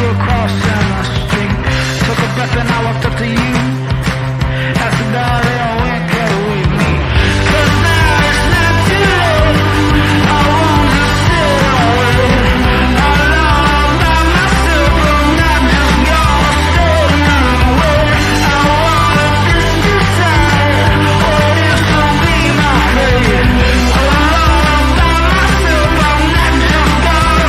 were crossing the street. Took a breath and I walked up to you. Asked the darling, when can we meet? 'Cause now it's not too late. I want to sit away alone by myself. I'm not just gonna stay away. I wanna just decide what is to be my fate. Alone by myself. I'm not just gonna stay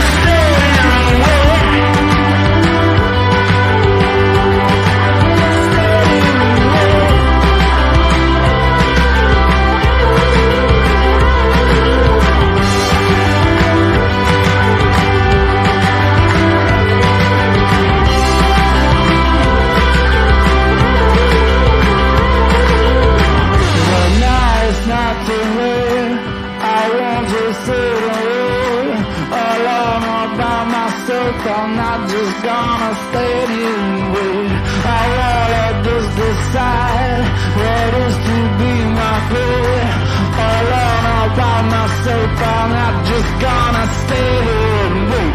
away. But now it's not too late. I want to sit away alone all by myself. I'm not just gonna stay here and wait. I wanna just decide what is to be my fate. Alone all by myself. I'm not just gonna stay here and wait.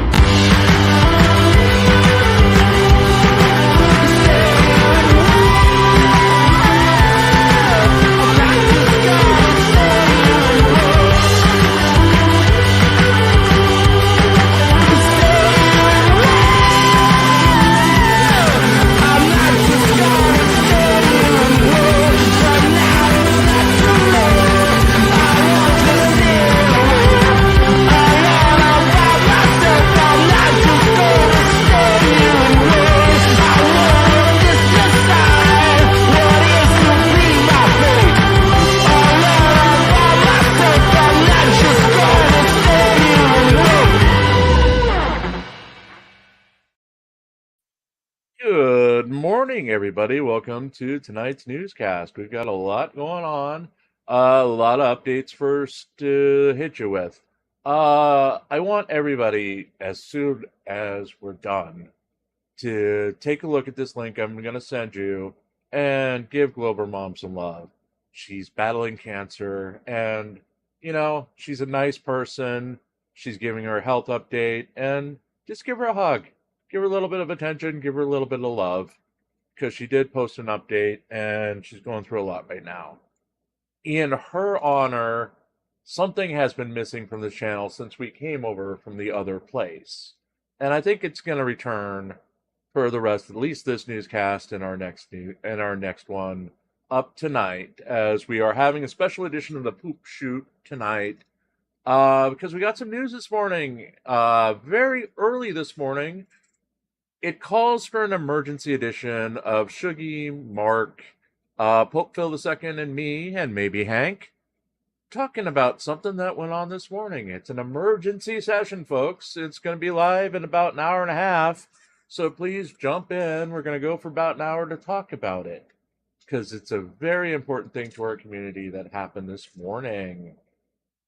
Good morning, everybody. Welcome to tonight's newscast. We've got a lot going on, a lot of updates first to hit you with. I want everybody, as soon as we're done, to take a look at this link I'm going to send you and give Glover Mom some love. She's battling cancer, and, you know, she's a nice person. She's giving her a health update, and just give her a hug. Give her a little bit of attention, give her a little bit of love, because she did post an update, and she's going through a lot right now. In her honor, something has been missing from the channel since we came over from the other place. And I think it's going to return for the rest, at least this newscast and our next one up tonight, as we are having a special edition of the Poop Shoot tonight, because we got some news this morning, very early this morning. It calls for an emergency edition of Shuggy, Mark, Pope Phil II, and me, and maybe Hank, talking about something that went on this morning. It's an emergency session, folks. It's going to be live in about an hour and a half, so please jump in. We're going to go for about an hour to talk about it, because it's a very important thing to our community that happened this morning.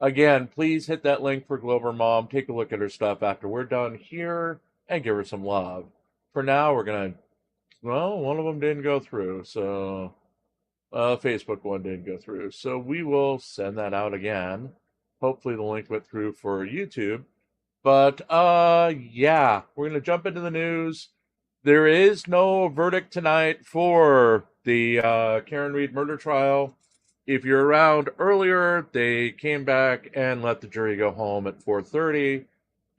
Again, please hit that link for Glover Mom. Take a look at her stuff after we're done here and give her some love. For now, we're going to, well, one of them didn't go through, so Facebook one didn't go through. So we will send that out again. Hopefully the link went through for YouTube. But, yeah, we're going to jump into the news. There is no verdict tonight for the Karen Reed murder trial. If you're around earlier, they came back and let the jury go home at 4:30.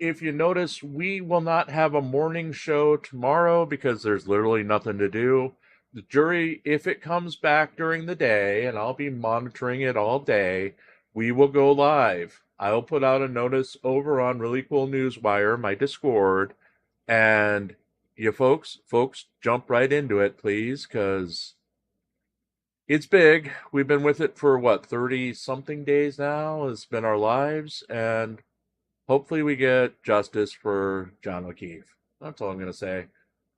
If you notice, we will not have a morning show tomorrow because there's literally nothing to do. The jury, if it comes back during the day, and I'll be monitoring it all day, we will go live. I'll put out a notice over on Really Cool Newswire, my Discord, and you folks, jump right into it, please, because it's big. We've been with it for, 30-something days now? It's been our lives, and hopefully we get justice for John O'Keefe. That's all I'm going to say.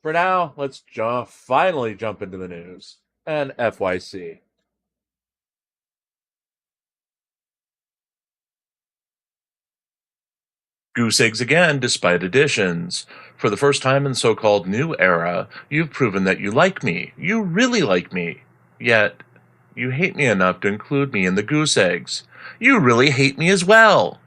For now, let's finally jump into the news and FYC. Goose eggs again, despite additions. For the first time in so-called new era, you've proven that you like me. You really like me. Yet, you hate me enough to include me in the goose eggs. You really hate me as well.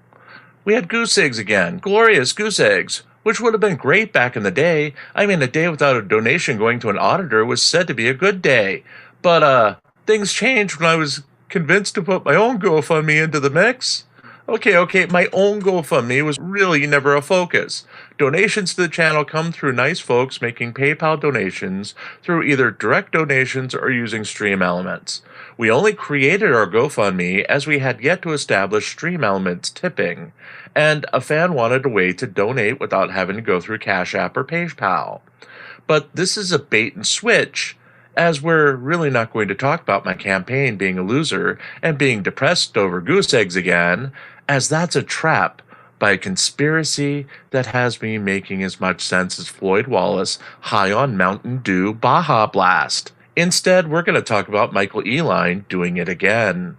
We had goose eggs again. Glorious goose eggs. which would have been great back in the day. I mean, a day without a donation going to an auditor was said to be a good day. But, things changed when I was convinced to put my own GoFundMe into the mix. Okay, my own GoFundMe was really never a focus. Donations to the channel come through nice folks making PayPal donations through either direct donations or using Stream Elements. We only created our GoFundMe as we had yet to establish Stream Elements tipping, and a fan wanted a way to donate without having to go through Cash App or PayPal. But this is a bait and switch, as we're really not going to talk about my campaign being a loser and being depressed over goose eggs again, as that's a trap by a conspiracy that has me making as much sense as Floyd Wallace high on Mountain Dew Baja Blast. Instead, we're going to talk about Michael Eline doing it again.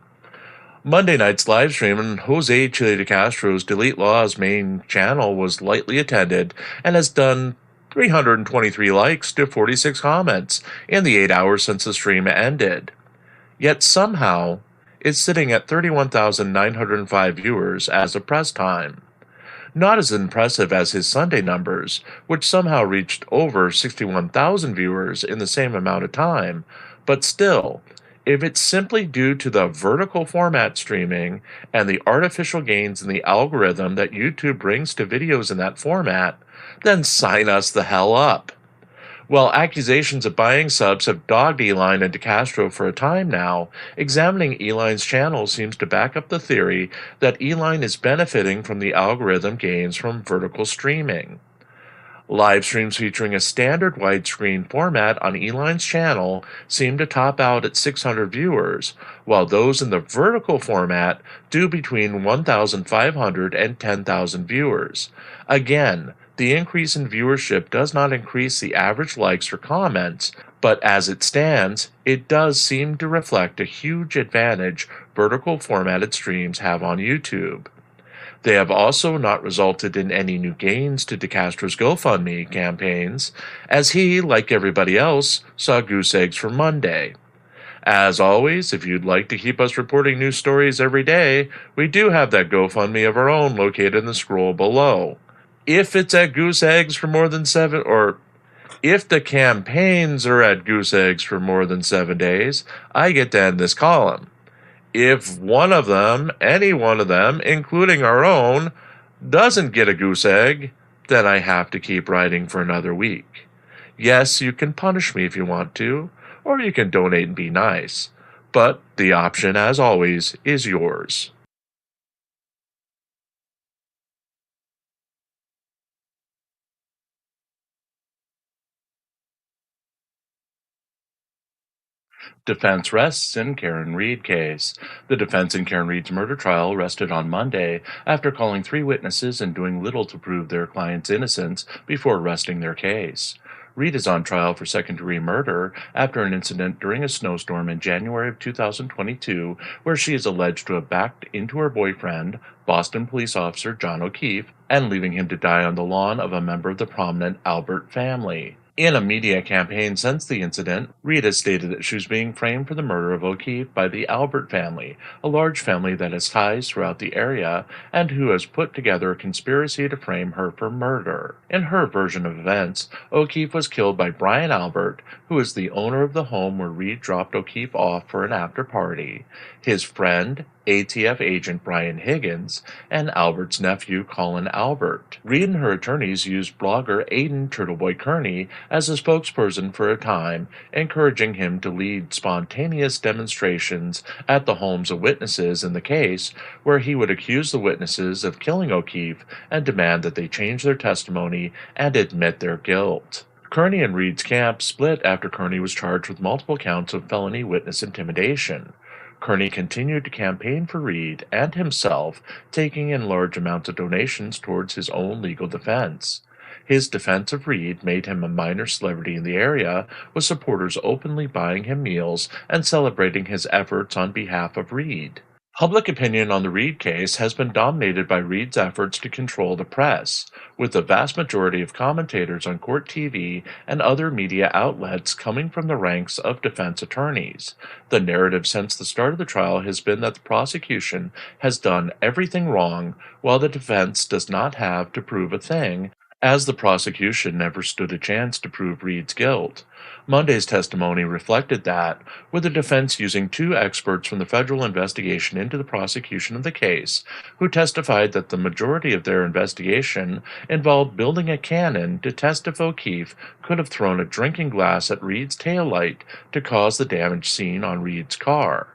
Monday night's live stream on Jose Chile de Castro's Delete Law's main channel was lightly attended and has done 323 likes to 46 comments in the 8 hours since the stream ended. Yet somehow, it's sitting at 31,905 viewers as of press time. Not as impressive as his Sunday numbers, which somehow reached over 61,000 viewers in the same amount of time, but still, if it's simply due to the vertical format streaming and the artificial gains in the algorithm that YouTube brings to videos in that format, then sign us the hell up. While accusations of buying subs have dogged Eline and DeCastro for a time now, examining Eline's channel seems to back up the theory that Eline is benefiting from the algorithm gains from vertical streaming. Live streams featuring a standard widescreen format on Eline's channel seem to top out at 600 viewers, while those in the vertical format do between 1,500 and 10,000 viewers. Again, the increase in viewership does not increase the average likes or comments, but as it stands, it does seem to reflect a huge advantage vertical formatted streams have on YouTube. They have also not resulted in any new gains to DeCastro's GoFundMe campaigns, as he, like everybody else, saw goose eggs for Monday. As always, if you'd like to keep us reporting news stories every day, we do have that GoFundMe of our own located in the scroll below. If it's at goose eggs for more than 7, or if the campaigns are at goose eggs for more than 7 days, I get to end this column. If one of them, any one of them, including our own, doesn't get a goose egg, then I have to keep writing for another week. Yes, you can punish me if you want to, or you can donate and be nice, but the option, as always, is yours. Defense rests in Karen Reed case. The defense in Karen Reed's murder trial rested on Monday after calling 3 witnesses and doing little to prove their client's innocence before resting their case. Reed is on trial for second-degree murder after an incident during a snowstorm in January of 2022 where she is alleged to have backed into her boyfriend, Boston police officer John O'Keefe, and leaving him to die on the lawn of a member of the prominent Albert family. In a media campaign since the incident, Reed has stated that she was being framed for the murder of O'Keefe by the Albert family, a large family that has ties throughout the area and who has put together a conspiracy to frame her for murder. In her version of events, O'Keefe was killed by Brian Albert, who is the owner of the home where Reed dropped O'Keefe off for an after-party. His friend, ATF agent Brian Higgins, and Albert's nephew Colin Albert. Reed and her attorneys used blogger Aidan Turtleboy Kearney as a spokesperson for a time, encouraging him to lead spontaneous demonstrations at the homes of witnesses in the case, where he would accuse the witnesses of killing O'Keefe and demand that they change their testimony and admit their guilt. Kearney and Reed's camp split after Kearney was charged with multiple counts of felony witness intimidation. Kearney continued to campaign for Reed and himself, taking in large amounts of donations towards his own legal defense. His defense of Reed made him a minor celebrity in the area, with supporters openly buying him meals and celebrating his efforts on behalf of Reed. Public opinion on the Reed case has been dominated by Reed's efforts to control the press, with the vast majority of commentators on court TV and other media outlets coming from the ranks of defense attorneys. The narrative since the start of the trial has been that the prosecution has done everything wrong, while the defense does not have to prove a thing, as the prosecution never stood a chance to prove Reed's guilt. Monday's testimony reflected that, with the defense using two experts from the federal investigation into the prosecution of the case, who testified that the majority of their investigation involved building a cannon to test if O'Keefe could have thrown a drinking glass at Reed's taillight to cause the damage seen on Reed's car.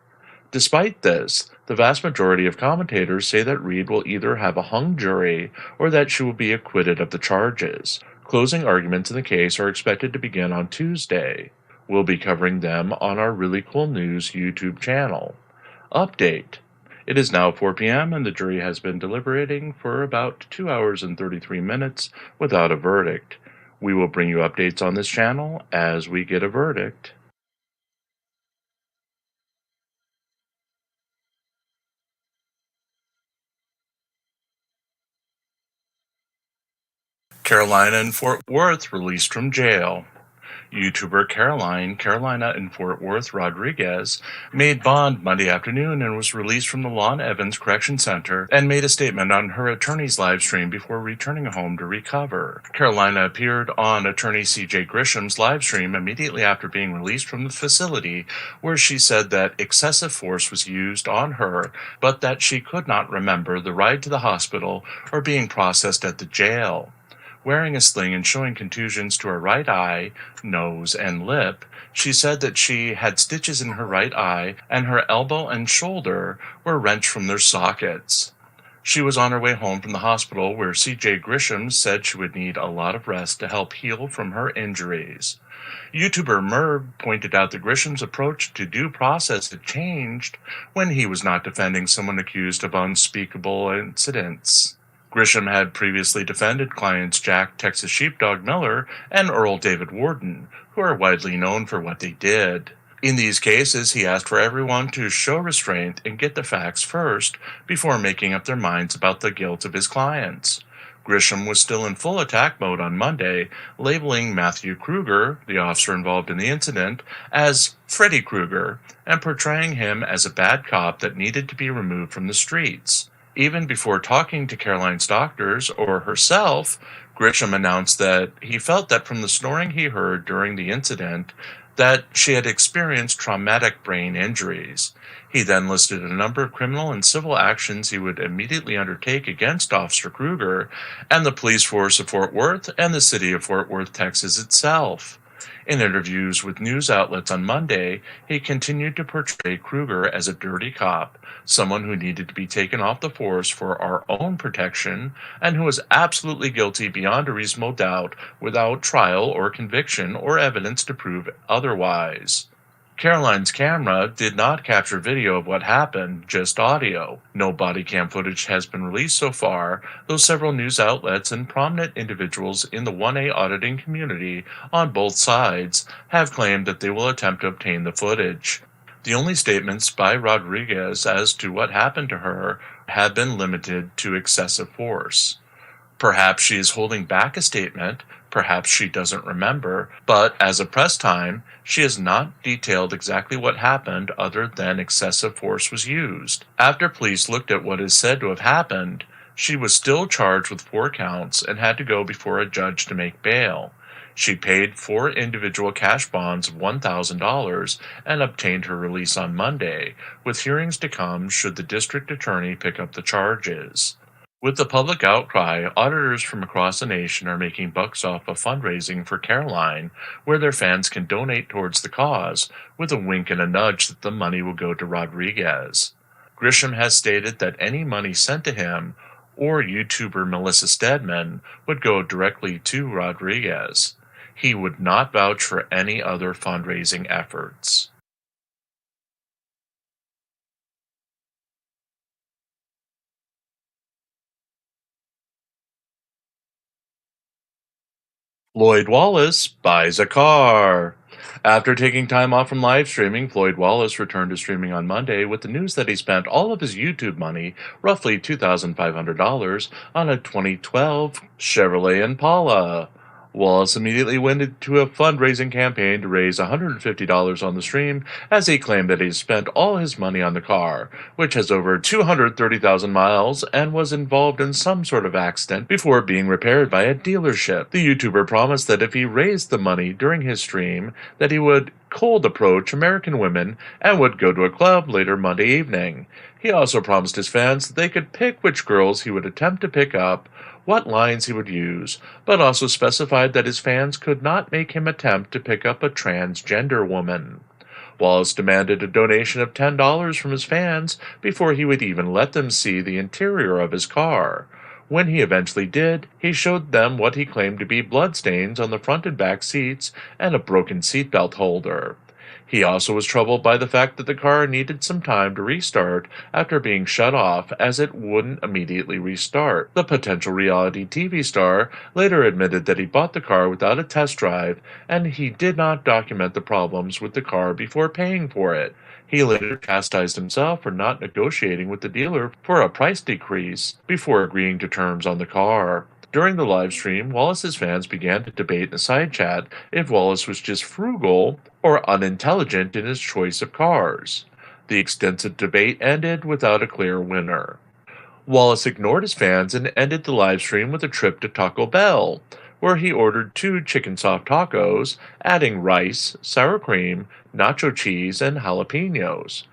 Despite this, the vast majority of commentators say that Reed will either have a hung jury or that she will be acquitted of the charges. Closing arguments in the case are expected to begin on Tuesday. We'll be covering them on our Really Cool News YouTube channel. Update. It is now 4 p.m. and the jury has been deliberating for about 2 hours and 33 minutes without a verdict. We will bring you updates on this channel as we get a verdict. Carolina in Fort Worth released from jail. YouTuber Carolina in Fort Worth Rodriguez, made bond Monday afternoon and was released from the Lon Evans Correction Center and made a statement on her attorney's live stream before returning home to recover. Carolina appeared on attorney C.J. Grisham's live stream immediately after being released from the facility, where she said that excessive force was used on her, but that she could not remember the ride to the hospital or being processed at the jail. Wearing a sling and showing contusions to her right eye, nose, and lip, she said that she had stitches in her right eye and her elbow and shoulder were wrenched from their sockets. She was on her way home from the hospital where C.J. Grisham said she would need a lot of rest to help heal from her injuries. YouTuber Merv pointed out that Grisham's approach to due process had changed when he was not defending someone accused of unspeakable incidents. Grisham had previously defended clients Jack Texas Sheepdog Miller and Earl David Warden, who are widely known for what they did. In these cases, he asked for everyone to show restraint and get the facts first before making up their minds about the guilt of his clients. Grisham was still in full attack mode on Monday, labeling Matthew Kruger, the officer involved in the incident, as Freddy Krueger and portraying him as a bad cop that needed to be removed from the streets. Even before talking to Caroline's doctors or herself, Grisham announced that he felt that from the snoring he heard during the incident, that she had experienced traumatic brain injuries. He then listed a number of criminal and civil actions he would immediately undertake against Officer Kruger and the police force of Fort Worth and the city of Fort Worth, Texas itself. In interviews with news outlets on Monday, he continued to portray Kruger as a dirty cop, someone who needed to be taken off the force for our own protection, and who was absolutely guilty beyond a reasonable doubt without trial or conviction or evidence to prove otherwise. Caroline's camera did not capture video of what happened, just audio. No body cam footage has been released so far, though several news outlets and prominent individuals in the 1A auditing community on both sides have claimed that they will attempt to obtain the footage. The only statements by Rodriguez as to what happened to her have been limited to excessive force. Perhaps she is holding back a statement, perhaps she doesn't remember, but as of press time, she has not detailed exactly what happened other than excessive force was used. After police looked at what is said to have happened, she was still charged with 4 counts and had to go before a judge to make bail. She paid 4 individual cash bonds of $1,000 and obtained her release on Monday, with hearings to come should the district attorney pick up the charges. With the public outcry, auditors from across the nation are making bucks off of fundraising for Caroline, where their fans can donate towards the cause, with a wink and a nudge that the money will go to Rodriguez. Grisham has stated that any money sent to him or YouTuber Melissa Stedman would go directly to Rodriguez. He would not vouch for any other fundraising efforts. Floyd Wallace buys a car. After taking time off from live streaming, Floyd Wallace returned to streaming on Monday with the news that he spent all of his YouTube money, roughly $2,500, on a 2012 Chevrolet Impala. Wallace immediately went into a fundraising campaign to raise $150 on the stream as he claimed that he spent all his money on the car, which has over 230,000 miles and was involved in some sort of accident before being repaired by a dealership. The YouTuber promised that if he raised the money during his stream, that he would cold approach American women and would go to a club later Monday evening. He also promised his fans that they could pick which girls he would attempt to pick up, what lines he would use, but also specified that his fans could not make him attempt to pick up a transgender woman. Wallace demanded a donation of $10 from his fans before he would even let them see the interior of his car. When he eventually did, he showed them what he claimed to be bloodstains on the front and back seats and a broken seatbelt holder. He also was troubled by the fact that the car needed some time to restart after being shut off, as it wouldn't immediately restart. The potential reality TV star later admitted that he bought the car without a test drive and he did not document the problems with the car before paying for it. He later chastised himself for not negotiating with the dealer for a price decrease before agreeing to terms on the car. During the live stream, Wallace's fans began to debate in a side chat if Wallace was just frugal or unintelligent in his choice of cars. The extensive debate ended without a clear winner. Wallace ignored his fans and ended the live stream with a trip to Taco Bell, where he ordered two chicken soft tacos, adding rice, sour cream, nacho cheese, and jalapenos,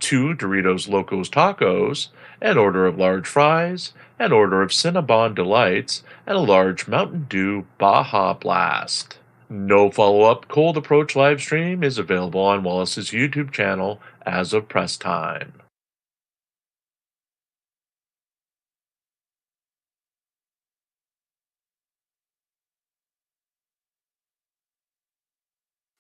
two Doritos Locos tacos, an order of large fries, an order of Cinnabon Delights, and a large Mountain Dew Baja Blast. No follow-up cold approach live stream is available on Wallace's YouTube channel as of press time.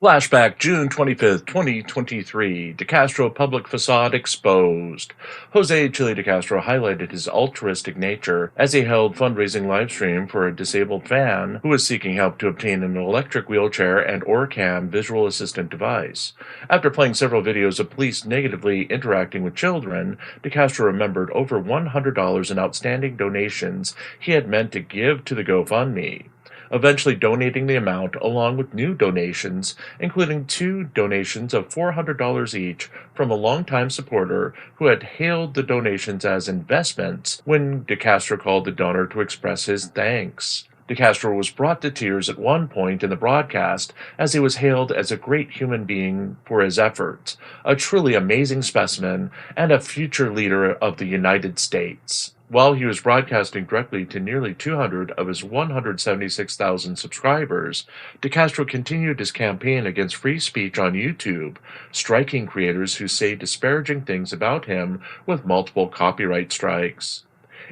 Flashback June 25th, 2023. De Castro public facade exposed. Jose Chile De Castro highlighted his altruistic nature as he held fundraising livestream for a disabled fan who was seeking help to obtain an electric wheelchair and OrCam visual assistant device. After playing several videos of police negatively interacting with children, De Castro remembered over $100 in outstanding donations he had meant to give to the GoFundMe, eventually donating the amount along with new donations, including two donations of $400 each from a longtime supporter who had hailed the donations as investments when De Castro called the donor to express his thanks. De Castro was brought to tears at one point in the broadcast as he was hailed as a great human being for his efforts, a truly amazing specimen, and a future leader of the United States. While he was broadcasting directly to nearly 200 of his 176,000 subscribers, De Castro continued his campaign against free speech on YouTube, striking creators who say disparaging things about him with multiple copyright strikes.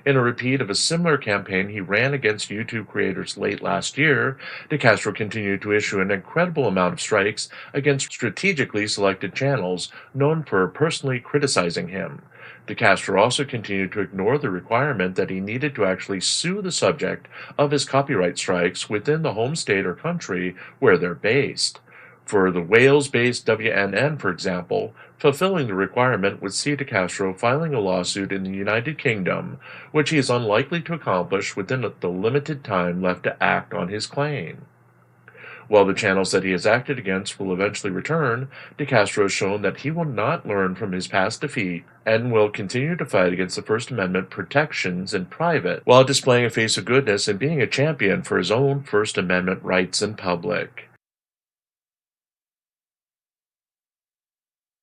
In a repeat of a similar campaign he ran against YouTube creators late last year, De Castro continued to issue an incredible amount of strikes against strategically selected channels known for personally criticizing him. De Castro also continued to ignore the requirement that he needed to actually sue the subject of his copyright strikes within the home state or country where they're based. For the Wales-based WNN, for example, fulfilling the requirement would see De Castro filing a lawsuit in the United Kingdom, which he is unlikely to accomplish within the limited time left to act on his claim. While the channels that he has acted against will eventually return, De Castro has shown that he will not learn from his past defeat and will continue to fight against the First Amendment protections in private, while displaying a face of goodness and being a champion for his own First Amendment rights in public.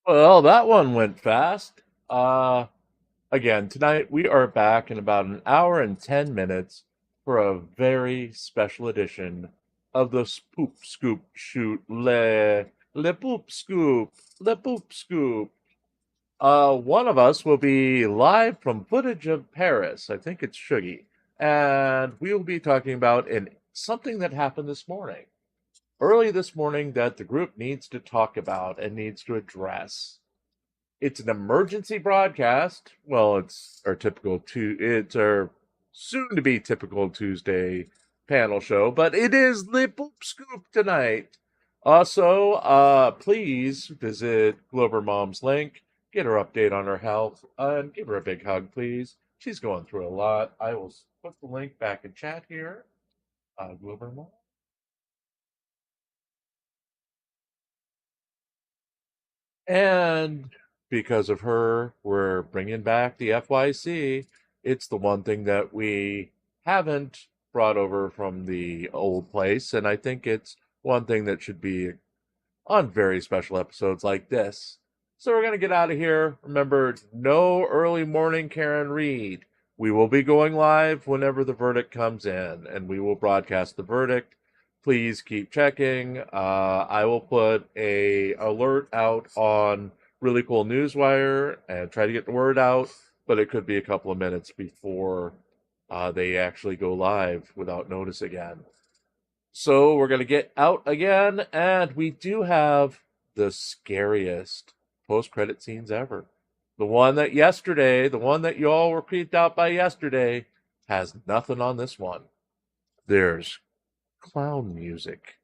Well, that one went fast. Again, tonight we are back in about an hour and 10 minutes for a very special edition of the Poop Scoop Shoot Le Poop Scoop Le Poop Scoop. One of us will be live from footage of Paris. I think it's Shuggy, and we will be talking about something that happened this morning, early this morning, that the group needs to talk about and needs to address. It's an emergency broadcast. Well, it's our soon to be typical Tuesday panel show, but it is the Poop Scoop tonight. Also, please visit Glover Mom's link, get her update on her health, and give her a big hug, please. She's going through a lot. I will put the link back in chat here. Glover Mom. And because of her, we're bringing back the FYC. It's the one thing that we haven't brought over from the old place, and I think it's one thing that should be on very special episodes like this. So we're going to get out of here. Remember, no early morning Karen Reed. We will be going live whenever the verdict comes in, and we will broadcast the verdict. Please keep checking. I will put a alert out on Really Cool Newswire and try to get the word out, but it could be a couple of minutes before they actually go live without notice again. So we're going to get out again, and we do have the scariest post-credit scenes ever. The one that you all were creeped out by yesterday, has nothing on this one. There's clown music.